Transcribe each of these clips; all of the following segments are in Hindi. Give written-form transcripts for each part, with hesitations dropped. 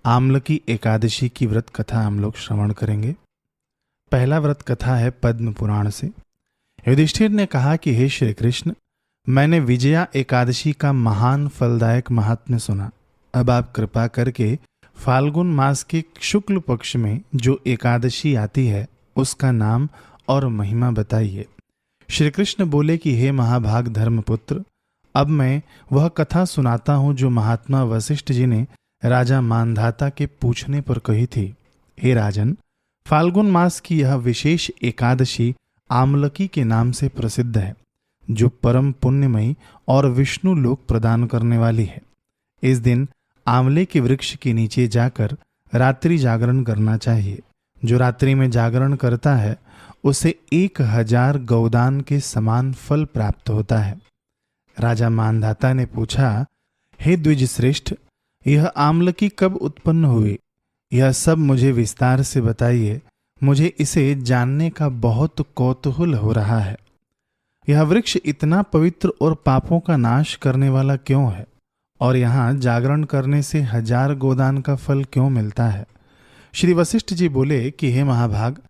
आमलकी एकादशी की व्रत कथा हम लोग श्रवण करेंगे। पहला व्रत कथा है पद्म पुराण से। युधिष्ठिर ने कहा कि हे श्री कृष्ण, मैंने विजया एकादशी का महान फलदायक महात्म्य सुना। अब आप कृपा करके फाल्गुन मास के शुक्ल पक्ष में जो एकादशी आती है उसका नाम और महिमा बताइए। श्री कृष्ण बोले कि हे महाभाग धर्मपुत्र, अब मैं वह कथा सुनाता हूँ जो महात्मा वशिष्ठ जी ने राजा मानधाता के पूछने पर कही थी। हे राजन, फाल्गुन मास की यह विशेष एकादशी आमलकी के नाम से प्रसिद्ध है, जो परम पुण्यमयी और विष्णु लोक प्रदान करने वाली है। इस दिन आंवले के वृक्ष के नीचे जाकर रात्रि जागरण करना चाहिए। जो रात्रि में जागरण करता है उसे 1000 गौदान के समान फल प्राप्त होता है। राजा मानधाता ने पूछा, हे द्विज श्रेष्ठ, यह आमलकी कब उत्पन्न हुई? यह सब मुझे विस्तार से बताइए। मुझे इसे जानने का बहुत कौतूहल हो रहा है। यह वृक्ष इतना पवित्र और पापों का नाश करने वाला क्यों है? और यहाँ जागरण करने से 1000 गोदान का फल क्यों मिलता है? श्री वशिष्ठ जी बोले कि हे महाभाग,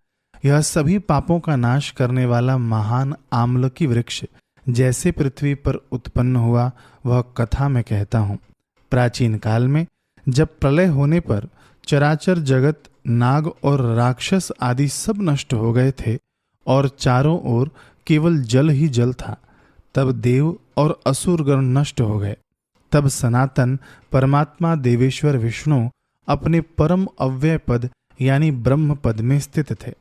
यह सभी पापों का नाश करने वाला महान आमलकी वृक्ष जैसे पृथ्वी पर उत्पन्न हुआ वह कथा मैं कहता हूँ। प्राचीन काल में जब प्रलय होने पर चराचर जगत, नाग और राक्षस आदि सब नष्ट हो गए थे और चारों ओर केवल जल ही जल था, तब देव और असुरगण नष्ट हो गए। तब सनातन परमात्मा देवेश्वर विष्णु अपने परम अव्यय पद यानी ब्रह्म पद में स्थित थे।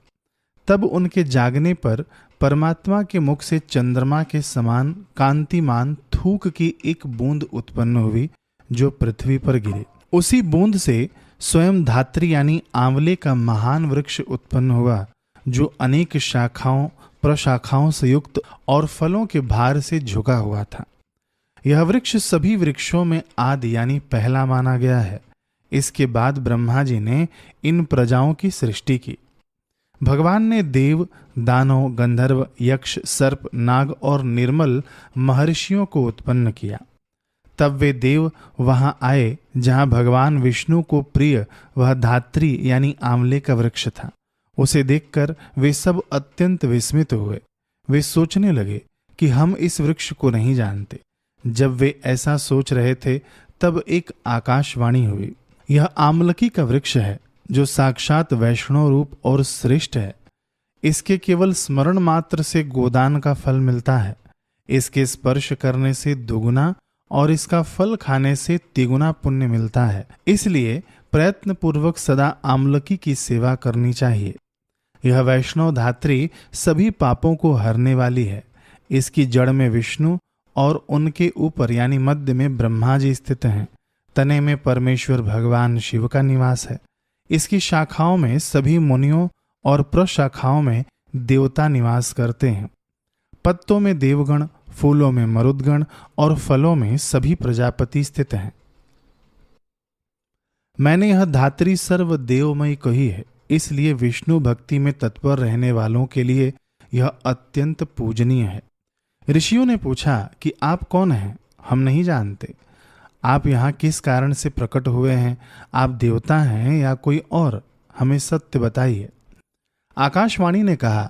तब उनके जागने पर परमात्मा के मुख से चंद्रमा के समान कांतिमान थूक की एक बूंद उत्पन्न हुई जो पृथ्वी पर गिरे। उसी बूंद से स्वयं धात्री यानी आंवले का महान वृक्ष उत्पन्न हुआ, जो अनेक शाखाओं प्रशाखाओं से युक्त और फलों के भार से झुका हुआ था। यह वृक्ष सभी वृक्षों में आदि यानी पहला माना गया है। इसके बाद ब्रह्मा जी ने इन प्रजाओं की सृष्टि की। भगवान ने देव, दानव, गंधर्व, यक्ष, सर्प, नाग और निर्मल महर्षियों को उत्पन्न किया। तब वे देव वहां आए जहां भगवान विष्णु को प्रिय वह धात्री यानी आंवले का वृक्ष था। उसे देखकर वे सब अत्यंत विस्मित हुए। वे सोचने लगे कि हम इस वृक्ष को नहीं जानते। जब वे ऐसा सोच रहे थे तब एक आकाशवाणी हुई, यह आमलकी का वृक्ष है जो साक्षात वैष्णव रूप और श्रेष्ठ है। इसके केवल स्मरण मात्र से गोदान का फल मिलता है। इसके स्पर्श करने से दुगुना और इसका फल खाने से तिगुना पुण्य मिलता है। इसलिए प्रयत्न पूर्वक सदा आमलकी की सेवा करनी चाहिए। यह वैष्णव धात्री सभी पापों को हरने वाली है। इसकी जड़ में विष्णु और उनके ऊपर यानी मध्य में ब्रह्मा जी स्थित हैं। तने में परमेश्वर भगवान शिव का निवास है। इसकी शाखाओं में सभी मुनियों और प्रशाखाओं में देवता निवास करते हैं। पत्तों में देवगण, फूलों में मरुदगण और फलों में सभी प्रजापति स्थित हैं। मैंने यह धात्री सर्व देवमयी कही है, इसलिए विष्णु भक्ति में तत्पर रहने वालों के लिए यह अत्यंत पूजनीय है। ऋषियों ने पूछा कि आप कौन हैं? हम नहीं जानते। आप यहाँ किस कारण से प्रकट हुए हैं? आप देवता हैं या कोई और? हमें सत्य बताइए। आकाशवाणी ने कहा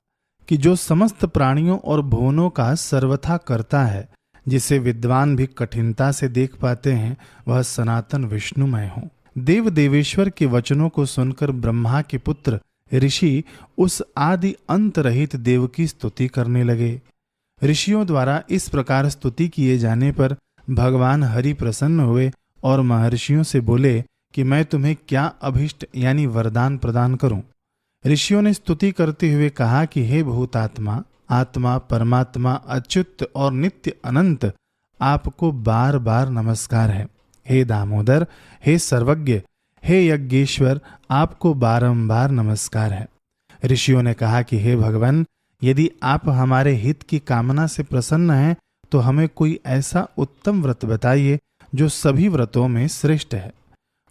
कि जो समस्त प्राणियों और भुवनों का सर्वथा करता है, जिसे विद्वान भी कठिनता से देख पाते हैं, वह सनातन विष्णुमय हो। देव देवेश्वर के वचनों को सुनकर ब्रह्मा के पुत्र ऋषि उस आदि अंत रहित देव की स्तुति करने लगे। ऋषियों द्वारा इस प्रकार स्तुति किए जाने पर भगवान हरि प्रसन्न हुए और महर्षियों से बोले कि मैं तुम्हें क्या अभिष्ट यानी वरदान प्रदान करूं। ऋषियों ने स्तुति करते हुए कहा कि हे भूतात्मा, आत्मा, परमात्मा, अच्युत और नित्य अनंत, आपको बार बार नमस्कार है। हे दामोदर, हे सर्वज्ञ, हे यज्ञेश्वर, आपको बारंबार नमस्कार है। ऋषियों ने कहा कि हे भगवान, यदि आप हमारे हित की कामना से प्रसन्न हैं तो हमें कोई ऐसा उत्तम व्रत बताइए जो सभी व्रतों में श्रेष्ठ है।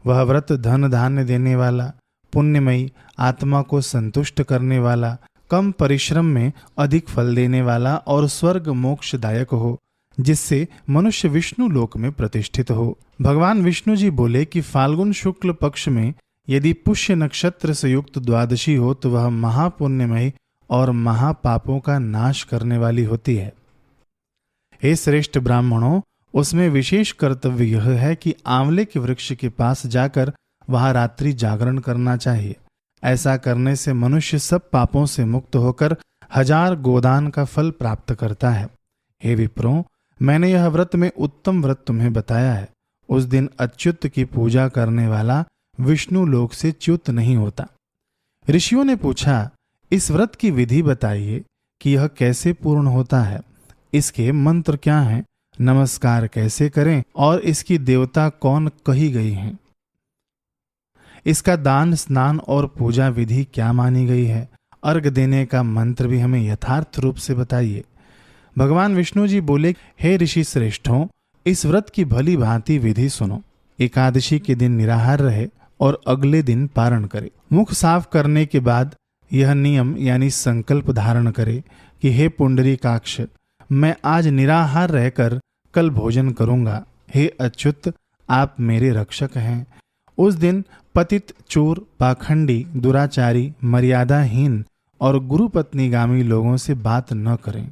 वह व्रत धन धान्य देने वाला, पुण्यमयी, आत्मा को संतुष्ट करने वाला, कम परिश्रम में अधिक फल देने वाला और स्वर्ग मोक्षदायक हो, जिससे मनुष्य विष्णु लोक में प्रतिष्ठित हो। भगवान विष्णु जी बोले कि फाल्गुन शुक्ल पक्ष में यदि पुष्य नक्षत्र से युक्त द्वादशी हो तो वह महापुण्यमयी और महापापों का नाश करने वाली होती है। हे श्रेष्ठ ब्राह्मणों, उसमें विशेष कर्तव्य यह है कि आंवले के वृक्ष के पास जाकर वहां रात्रि जागरण करना चाहिए। ऐसा करने से मनुष्य सब पापों से मुक्त होकर 1000 गोदान का फल प्राप्त करता है। हे विप्रों, मैंने यह व्रत में उत्तम व्रत तुम्हें बताया है। उस दिन अच्युत की पूजा करने वाला विष्णु लोक से च्युत नहीं होता। ऋषियों ने पूछा, इस व्रत की विधि बताइए कि यह कैसे पूर्ण होता है, इसके मंत्र क्या हैं, नमस्कार कैसे करें और इसकी देवता कौन कही गई हैं, इसका दान स्नान और पूजा विधि क्या मानी गई है, अर्घ देने का मंत्र भी हमें यथार्थ रूप से बताइए। भगवान विष्णु जी बोले, हे ऋषि श्रेष्ठों, इस व्रत की भली भांति विधि सुनो। एकादशी के दिन निराहार रहे और अगले दिन पारण करे। मुख साफ करने के बाद यह नियम यानी संकल्प धारण करे कि हे पुंडरीकाक्ष, मैं आज निराहार रहकर कल भोजन करूंगा। हे अच्युत, आप मेरे रक्षक हैं। उस दिन पतित, चोर, पाखंडी, दुराचारी, मर्यादाहीन और गुरुपत्नीगामी लोगों से बात न करें।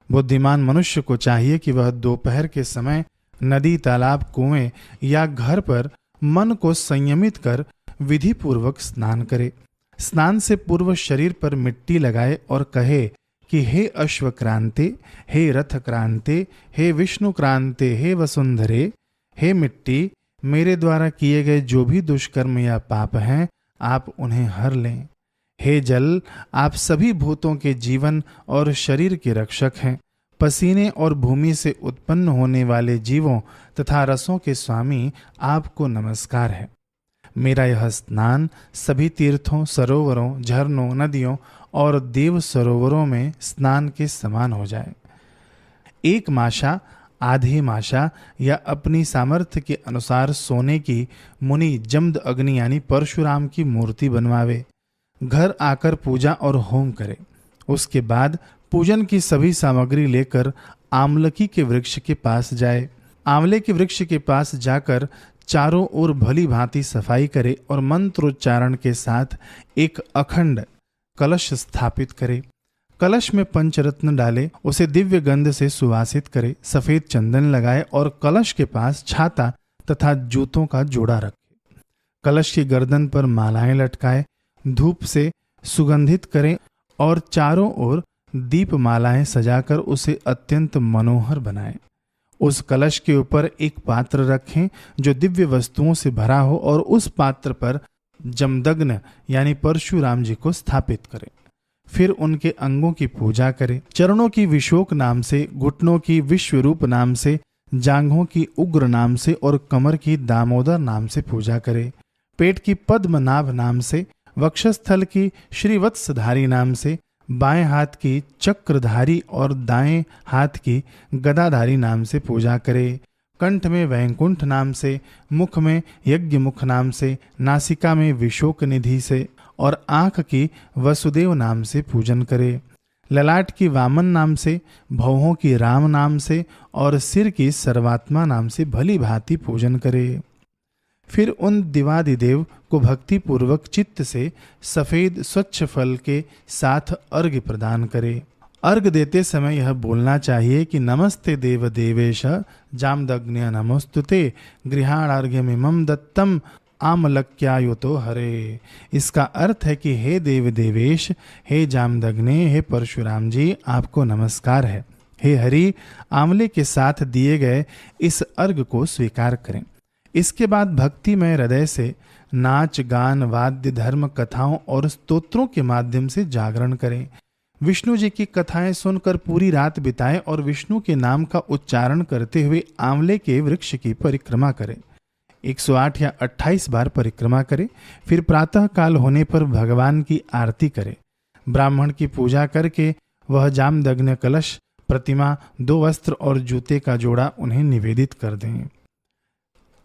बुद्धिमान मनुष्य को चाहिए कि वह दोपहर के समय नदी, तालाब, कुएं या घर पर मन को संयमित कर विधि पूर्वक स्नान करे। स्नान से पूर्व शरीर पर मिट्टी लगाए और कहे कि हे अश्व क्रांते, हे रथ क्रांते, हे विष्णु क्रांते, हे वसुंधरे, हे मिट्टी, मेरे द्वारा किए गए जो भी दुष्कर्म या पाप हैं आप उन्हें हर लें। हे जल, आप सभी भूतों के जीवन और शरीर के रक्षक हैं। पसीने और भूमि से उत्पन्न होने वाले जीवों तथा रसों के स्वामी, आपको नमस्कार है। मेरा यह स्नान सभी तीर्थों, सरोवरों, झरनों, नदियों और देव सरोवरों में स्नान के समान हो जाए। एक माशा, आधी माशा या अपनी सामर्थ्य के अनुसार सोने की मुनि जमद अग्नि यानी परशुराम की मूर्ति बनवावे। घर आकर पूजा और होम करे। उसके बाद पूजन की सभी सामग्री लेकर आमलकी के वृक्ष के पास जाए। आंवले के वृक्ष के पास जाकर चारों ओर भली भांति सफाई करे और मंत्रोच्चारण के साथ एक अखंड कलश स्थापित करे। कलश में पंचरत्न डाले, उसे दिव्य गंध से सुवासित करे, सफेद चंदन लगाए और कलश के पास छाता तथा जूतों का जोड़ा रखे। कलश की गर्दन पर मालाएं लटकाए, धूप से सुगंधित करें और चारों ओर दीप मालाएं सजाकर उसे अत्यंत मनोहर बनाएं। उस कलश के ऊपर एक पात्र रखें जो दिव्य वस्तुओं से भरा हो और उस पात्र पर जमदग्न यानी परशुराम जी को स्थापित करें। फिर उनके अंगों की पूजा करें। चरणों की विशोक नाम से, घुटनों की विश्वरूप नाम से, जांघों की उग्र नाम से और कमर की दामोदर नाम से पूजा करें। पेट की पद्मनाभ नाम से, वक्षस्थल की श्रीवत्सधारी नाम से, बाएं हाथ की चक्रधारी और दाएं हाथ की गदाधारी नाम से पूजा करे। कंठ में वैकुंठ नाम से, मुख में यज्ञ मुख नाम से, नासिका में विशोक निधि से और आंख की वसुदेव नाम से पूजन करे। ललाट की वामन नाम से, भौहों की राम नाम से और सिर की सर्वात्मा नाम से भली भांति पूजन करे। फिर उन दिवादिदेव को भक्ति पूर्वक चित्त से सफेद स्वच्छ फल के साथ अर्घ्य प्रदान करे। अर्घ देते समय यह बोलना चाहिए कि नमस्ते देव देवेश जामदग्न्य नमोस्तुते गृहाणार्घ्यमिमं दत्तम आमलक्यायुतो हरे। इसका अर्थ है कि हे देव देवेश, हे जामदग्ने, हे परशुराम जी, आपको नमस्कार है। हे हरि, आंवले के साथ दिए गए इस अर्घ को स्वीकार करें। इसके बाद भक्तिमय हृदय से नाच, गान, वाद्य, धर्म कथाओं और स्तोत्रों के माध्यम से जागरण करें। विष्णु जी की कथाएं सुनकर पूरी रात बिताएं और विष्णु के नाम का उच्चारण करते हुए आंवले के वृक्ष की परिक्रमा करें। 108 या 28 बार परिक्रमा करें। फिर प्रातः काल होने पर भगवान की आरती करें। ब्राह्मण की पूजा करके वह जामदग्न कलश, प्रतिमा, 2 वस्त्र और जूते का जोड़ा उन्हें निवेदित कर दें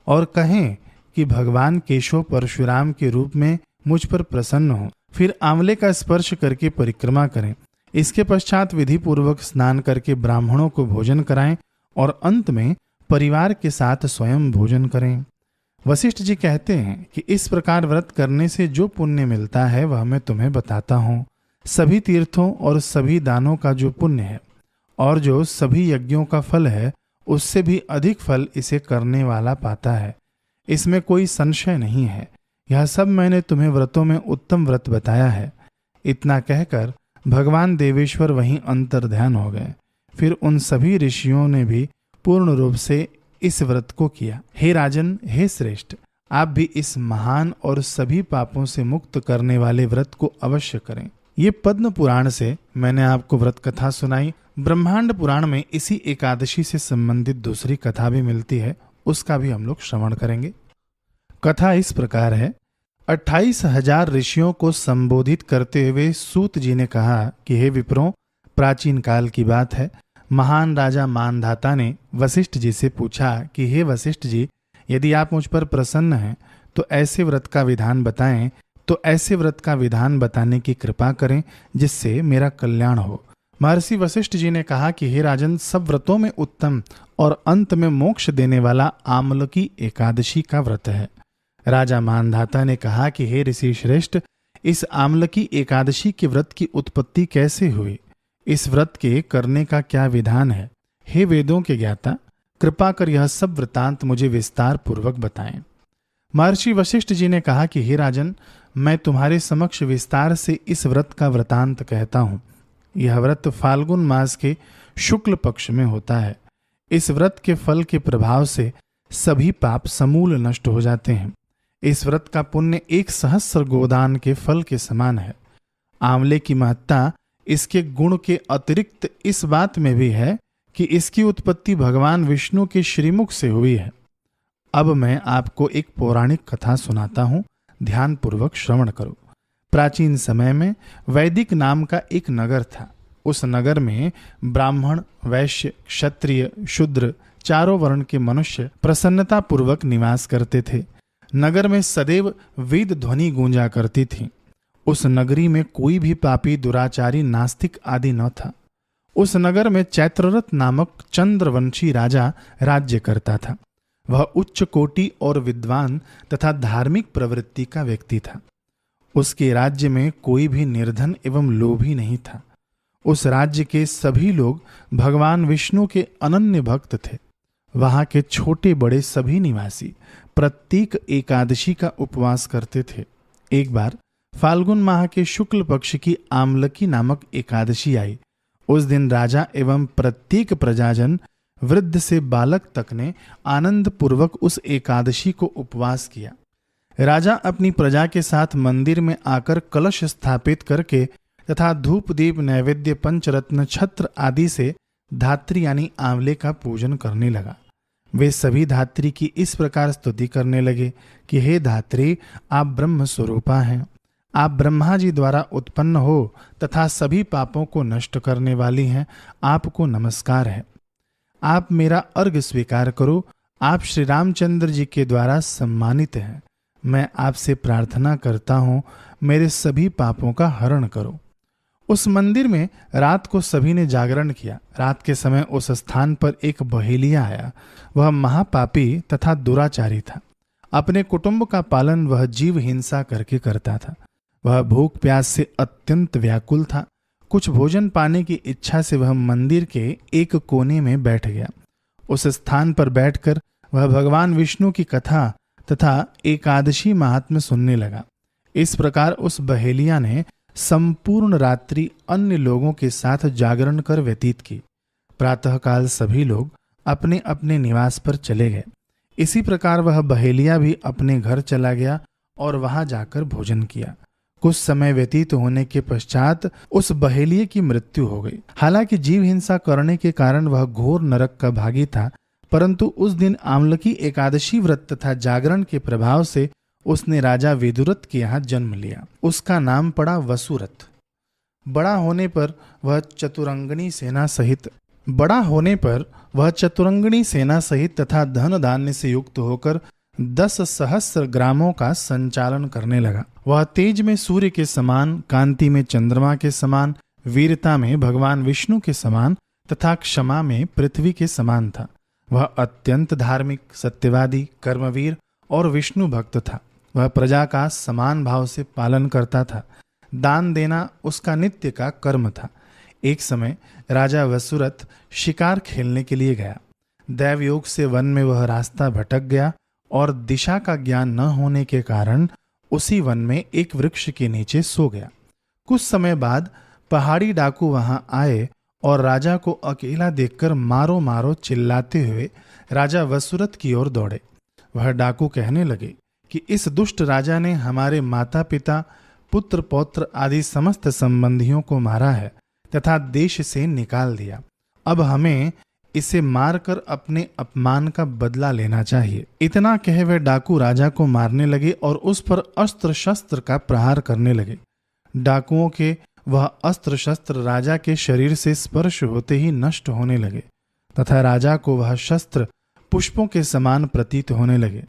और कहें कि भगवान केशव परशुराम के रूप में मुझ पर प्रसन्न हो। फिर आंवले का स्पर्श करके परिक्रमा करें। इसके पश्चात विधि पूर्वक स्नान करके ब्राह्मणों को भोजन कराएं और अंत में परिवार के साथ स्वयं भोजन करें। वशिष्ठ जी कहते हैं कि इस प्रकार व्रत करने से जो पुण्य मिलता है वह मैं तुम्हें बताता हूँ। सभी तीर्थों और सभी दानों का जो पुण्य है और जो सभी यज्ञों का फल है, उससे भी अधिक फल इसे करने वाला पाता है। इसमें कोई संशय नहीं है। यह सब मैंने तुम्हें व्रतों में उत्तम व्रत बताया है। इतना कहकर भगवान देवेश्वर वहीं अंतर्ध्यान हो गए। फिर उन सभी ऋषियों ने भी पूर्ण रूप से इस व्रत को किया। हे राजन, हे श्रेष्ठ, आप भी इस महान और सभी पापों से मुक्त करने वाले व्रत को अवश्य करें। ये पद्म पुराण से मैंने आपको व्रत कथा सुनाई। ब्रह्मांड पुराण में इसी एकादशी से संबंधित दूसरी कथा भी मिलती है, उसका भी हम लोग श्रवण करेंगे। कथा इस प्रकार है। 28,000 ऋषियों को संबोधित करते हुए सूत जी ने कहा कि हे विप्रों, प्राचीन काल की बात है, महान राजा मानधाता ने वशिष्ठ जी से पूछा कि हे वशिष्ठ जी, यदि आप मुझ पर प्रसन्न हैं तो ऐसे व्रत का विधान बताएं, तो ऐसे व्रत का विधान बताने की कृपा करें जिससे मेरा कल्याण हो। महर्षि वशिष्ठ जी ने कहा कि हे राजन, सब व्रतों में उत्तम और अंत में मोक्ष देने वाला आमलकी एकादशी का व्रत है। राजा मानधाता ने कहा कि हे ऋषि श्रेष्ठ, इस आमलकी एकादशी के व्रत की उत्पत्ति कैसे हुई? इस व्रत के करने का क्या विधान है? हे वेदों के ज्ञाता, कृपा कर यह सब वृतांत मुझे विस्तार पूर्वक बताएं। महर्षि वशिष्ठ जी ने कहा कि हे राजन, मैं तुम्हारे समक्ष विस्तार से इस व्रत का वृतांत कहता हूँ। यह व्रत फाल्गुन मास के शुक्ल पक्ष में होता है। इस व्रत के फल के प्रभाव से सभी पाप समूल नष्ट हो जाते हैं। इस व्रत का पुण्य 1,000 गोदान के फल के समान है। आंवले की महत्ता इसके गुण के अतिरिक्त इस बात में भी है कि इसकी उत्पत्ति भगवान विष्णु के श्रीमुख से हुई है। अब मैं आपको एक पौराणिक कथा सुनाता हूँ, ध्यान पूर्वक श्रवण करो। प्राचीन समय में वैदिक नाम का एक नगर था। उस नगर में ब्राह्मण, वैश्य, क्षत्रिय, शूद्र चारों वर्ण के मनुष्य प्रसन्नता पूर्वक निवास करते थे। नगर में सदैव वेद ध्वनि गूंजा करती थी। उस नगरी में कोई भी पापी, दुराचारी, नास्तिक आदि न था। उस नगर में चैत्ररथ नामक चंद्रवंशी राजा राज्य करता था। वह उच्च कोटि और विद्वान तथा धार्मिक प्रवृत्ति का व्यक्ति था। उसके राज्य में कोई भी निर्धन एवं लोभी नहीं था। उस राज्य के सभी लोग भगवान विष्णु के अनन्य भक्त थे। वहां के छोटे बड़े सभी निवासी प्रत्येक एकादशी का उपवास करते थे। एक बार फाल्गुन माह के शुक्ल पक्ष की आमलकी नामक एकादशी आई। उस दिन राजा एवं प्रत्येक प्रजाजन, वृद्ध से बालक तक ने आनंद पूर्वक उस एकादशी को उपवास किया। राजा अपनी प्रजा के साथ मंदिर में आकर कलश स्थापित करके तथा धूप दीप नैवेद्य पंचरत्न छत्र आदि से धात्री यानी आंवले का पूजन करने लगा। वे सभी धात्री की इस प्रकार स्तुति करने लगे कि हे धात्री, आप ब्रह्म स्वरूपा हैं। आप ब्रह्मा जी द्वारा उत्पन्न हो तथा सभी पापों को नष्ट करने वाली हैं। आपको नमस्कार है। आप मेरा अर्घ स्वीकार करो। आप श्री रामचंद्र जी के द्वारा सम्मानित हैं। मैं आपसे प्रार्थना करता हूँ, मेरे सभी पापों का हरण करो। उस मंदिर में रात को सभी ने जागरण किया। रात के समय उस स्थान पर एक बहेलिया आया। वह महापापी तथा दुराचारी था। अपने कुटुंब का पालन वह जीव हिंसा करके करता था। वह भूख प्यास से अत्यंत व्याकुल था। कुछ भोजन पाने की इच्छा से वह मंदिर के एक कोने में बैठ गया। उस स्थान पर बैठकर वह भगवान विष्णु की कथा तथा एकादशी महात्म्य सुनने लगा। इस प्रकार उस बहेलिया ने संपूर्ण रात्रि अन्य लोगों के साथ जागरण कर व्यतीत की। प्रातःकाल सभी लोग अपने अपने निवास पर चले गए। इसी प्रकार वह बहेलिया भी अपने घर चला गया और वहां जाकर भोजन किया। कुछ समय व्यतीत होने के पश्चात उस बहेलिये की मृत्यु हो गई। हालांकि जीव हिंसा करने के कारण वह घोर नरक का भागी था, परंतु उस दिन आमलकी एकादशी व्रत तथा जागरण के प्रभाव से उसने राजा विदुरथ के यहाँ जन्म लिया। उसका नाम पड़ा वसुरथ। बड़ा होने पर वह चतुरंगनी सेना सहित तथा धन धान्य से युक्त होकर 10,000 ग्रामों का संचालन करने लगा। वह तेज में सूर्य के समान, कांति में चंद्रमा के समान, वीरता में भगवान विष्णु के समान तथा क्षमा में पृथ्वी के समान था। वह अत्यंत धार्मिक, सत्यवादी, कर्मवीर और विष्णु भक्त था। वह प्रजा का समान भाव से पालन करता था। दान देना उसका नित्य का कर्म था। एक समय राजा वसुरथ शिकार खेलने के लिए गया। दैवयोग से वन में वह रास्ता भटक गया और दिशा का ज्ञान न होने के कारण उसी वन में एक वृक्ष के नीचे सो गया। कुछ समय बाद पहाड़ी डाकू वहां आए और राजा को अकेला देखकर मारो मारो चिल्लाते हुए राजा वसुरथ की ओर दौड़े। वह डाकू कहने लगे कि इस दुष्ट राजा ने हमारे माता पिता, पुत्र पौत्र आदि समस्त संबंधियों को मारा है तथा देश से निकाल दिया। अब हमें इसे मारकर अपने अपमान का बदला लेना चाहिए। इतना कहे वे डाकू राजा को मारने लगे और उस पर अस्त्र शस्त्र का प्रहार करने लगे। डाकुओं के वह अस्त्र शस्त्र राजा के शरीर से स्पर्श होते ही नष्ट होने लगे तथा राजा को वह शस्त्र पुष्पों के समान प्रतीत होने लगे।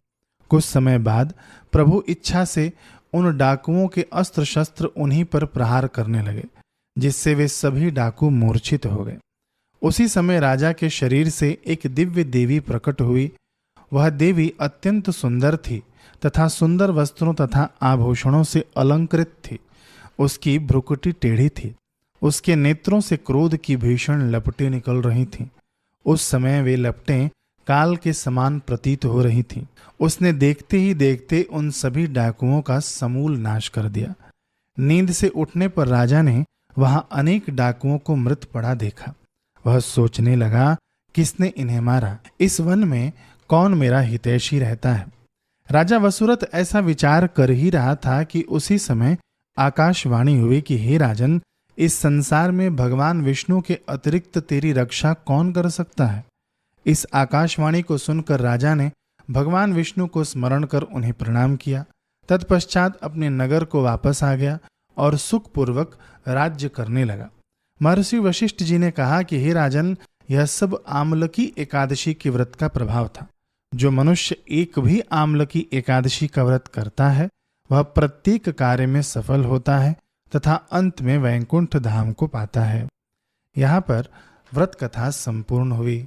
कुछ समय बाद प्रभु इच्छा से उन डाकुओं के अस्त्र शस्त्र उन्हीं पर प्रहार करने लगे, जिससे वे सभी डाकू मूर्छित हो गए। उसी समय राजा के शरीर से एक दिव्य देवी प्रकट हुई। वह देवी अत्यंत सुंदर थी तथा सुंदर वस्त्रों तथा आभूषणों से अलंकृत थी। उसकी भ्रुकुटी टेढ़ी थी। उसके नेत्रों से क्रोध की भीषण लपटें निकल रही थीं। उस समय वे लपटें काल के समान प्रतीत हो रही थीं। उसने देखते ही देखते उन सभी डाकुओं का समूल नाश कर दिया। नींद से उठने पर राजा ने वहां अनेक डाकुओं को मृत पड़ा देखा। वह सोचने लगा, किसने इन्हें मारा? इस वन में कौन मेरा हितैषी रहता है? राजा वसुरथ ऐसा विचार कर ही रहा था कि उसी समय आकाशवाणी हुई कि हे राजन, इस संसार में भगवान विष्णु के अतिरिक्त तेरी रक्षा कौन कर सकता है? इस आकाशवाणी को सुनकर राजा ने भगवान विष्णु को स्मरण कर उन्हें प्रणाम किया। तत्पश्चात अपने नगर को वापस आ गया और सुखपूर्वक राज्य करने लगा। महर्षि वशिष्ठ जी ने कहा कि हे राजन, यह सब आमलकी एकादशी के व्रत का प्रभाव था। जो मनुष्य एक भी आमलकी एकादशी का व्रत करता है वह प्रत्येक कार्य में सफल होता है तथा अंत में वैकुंठ धाम को पाता है। यहाँ पर व्रत कथा संपूर्ण हुई।